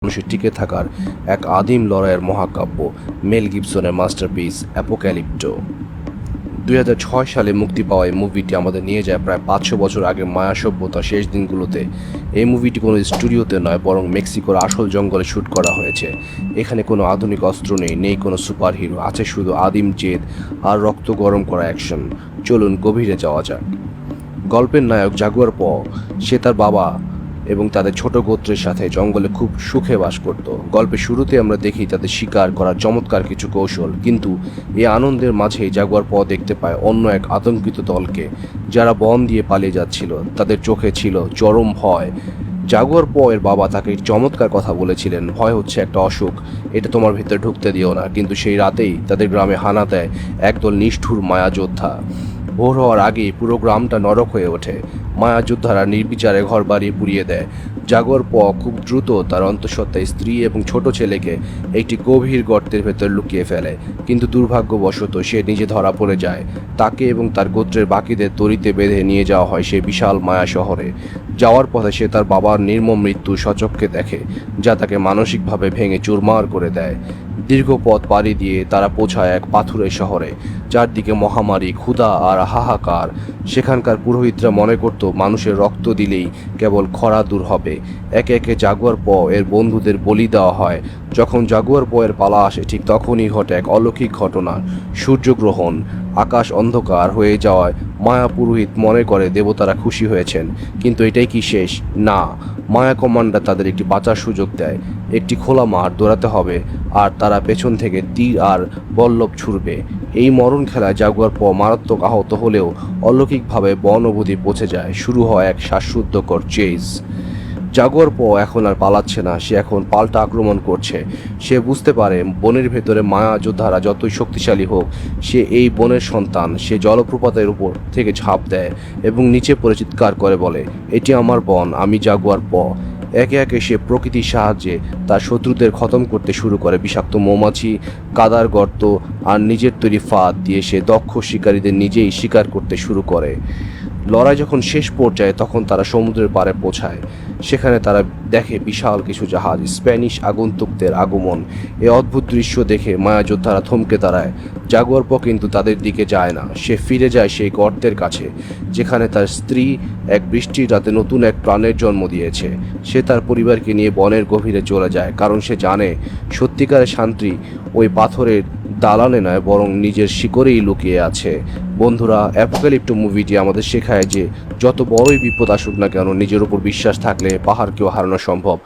মানুষের টিকে থাকার এক আদিম লড়াইয়ের মহাকাব্য মেল গিবসনের মাস্টারপিস অ্যাপোক্যালিপ্টো। 2006 সালে মুক্তি পাওয়া এই মুভিটি আমাদের নিয়ে যায় প্রায় 500 বছর আগে মায়া সভ্যতার শেষ দিনগুলোতে। এই মুভিটি কোনো স্টুডিওতে নয়, বরং মেক্সিকোর আসল জঙ্গলে শ্যুট করা হয়েছে। এখানে কোনো আধুনিক অস্ত্র নেই কোনো সুপার হিরো, আছে শুধু আদিম জেদ আর রক্ত গরম করা অ্যাকশন। চলুন গভীরে যাওয়া যাক। গল্পের নায়ক জাগুয়ার প, সে তার বাবা এবং তাদের ছোট গোত্রের সাথে জঙ্গলে খুব সুখে বাস করত। গল্পের শুরুতে আমরা দেখি তাদের শিকার করার চমৎকার কিছু কৌশল, কিন্তু এই আনন্দের মাঝেই জাগুয়ার প দেখতে পায় অন্য এক আতঙ্কিত দলকে, যারা বন দিয়ে পালিয়ে যাচ্ছিল। তাদের চোখে ছিল চরম ভয়। জাগুয়ার প এর বাবা তাকে চমৎকার কথা বলেছিলেন, ভয় হচ্ছে একটা অসুখ, এটা তোমার ভিতরে ঢুকতে দিও না। কিন্তু সেই রাতেই তাদের গ্রামে হানা দেয় একদল নিষ্ঠুর মায়া যোদ্ধা। ভোর হওয়ার আগেই পুরো গ্রামটা নরক হয়ে ওঠে। মায়া যোদ্ধারা নির্বিচারে ঘর বাড়ি পুড়িয়ে দেয়। জাগুয়ার প খুব দ্রুত তার অন্তঃসত্ত্বায় স্ত্রী এবং ছোট ছেলেকে একটি গভীর গর্তের ভেতর লুকিয়ে ফেলে, কিন্তু দুর্ভাগ্যবশত সে নিজে ধরা পড়ে যায়। তাকে এবং তার গোত্রের বাকিদের দড়িতে বেঁধে নিয়ে যাওয়া হয় সেই বিশাল মায়া শহরে। যাওয়ার পথে সে তার বাবার নির্মম মৃত্যু স্বচক্ষে দেখে, যা তাকে মানসিকভাবে ভেঙে চুরমার করে দেয়। দীর্ঘ পথ পাড়ি দিয়ে তারা পৌঁছায় এক পাথুরে শহরে। চারদিকে মহামারী, ক্ষুধা আর হাহাকার। সেখানকার পুরোহিতরা মনে করত মানুষের রক্ত দিলেই কেবল খরা দূর হবে। একে একে জাগুয়ার প এর বন্ধুদের বলি দেওয়া হয়। যখন জাগুয়ার প এর পালা আসে, ঠিক তখনই ঘটে এক অলৌকিক ঘটনা, সূর্যগ্রহণ। আকাশ অন্ধকার হয়ে যাওয়ায় মায়া পুরোহিত মনে করে দেবতারা খুশি হয়েছেন। কিন্তু এটাই কি শেষ? না, মায়া কমান্ডার তাদের একটি বাঁচার সুযোগ দেয়। একটি খোলা মাঠ দৌড়াতে হবে, আর তারা পেছন থেকে তীর আর বল্লভ ছুড়বে। এই মরণ খেলায় জাগুয়ার প মারাত্মক আহত হলেও অলৌকিকভাবে বন অবধি পৌঁছে যায়। শুরু হয় এক শ্বাসরুদ্ধকর চেজ। জাগুয়ার প এখন আর পালাচ্ছে না, সে এখন পাল্টা আক্রমণ করছে। সে বুঝতে পারে বনের ভেতরে মায়া যোদ্ধারা যতই শক্তিশালী হোক, সে এই বনের সন্তান। সে জলপ্রপাতের উপর থেকে ঝাঁপ দেয় এবং নিচে পড়ে চিৎকার করে বলে, এটি আমার বন, আমি জাগুয়ার প। একে একে সে প্রকৃতির সাহায্যে তার শত্রুদের খতম করতে শুরু করে। বিষাক্ত মৌমাছি, কাদার গর্ত আর নিজের তৈরি ফাঁদ দিয়ে সে দক্ষ শিকারীদের নিজেই শিকার করতে শুরু করে। লড়াই যখন শেষ পর্যায়ে, তখন তারা সমুদ্রের পাড়ে পৌঁছায়। সেখানে তারা দেখে বিশাল কিছু জাহাজ, স্প্যানিশ আগন্তুকদের আগমন। এই অদ্ভুত দৃশ্য দেখে মায়া যোদ্ধারা থমকে দাঁড়ায়। জাগুয়ার প কিন্তু তাদের দিকে যায় না, সে ফিরে যায় সেই গর্তের কাছে, যেখানে তার স্ত্রী এক বৃষ্টির রাতে নতুন এক প্রাণের জন্ম দিয়েছে। সে তার পরিবারকে নিয়ে বনের গভীরে চলে যায়, কারণ সে জানে সত্যিকারের শান্তি ওই পাথরের দালানে নয়, বরং নিজের শিকড়েই লুকিয়ে আছে। বন্ধুরা, অ্যাপোক্যালিপ্টো মুভিটি আমাদের শেখায় যে যত বড়ই বিপদ আসুক না কেন, নিজের উপর বিশ্বাস থাকলে পাহাড়কেও হারানো সম্ভব।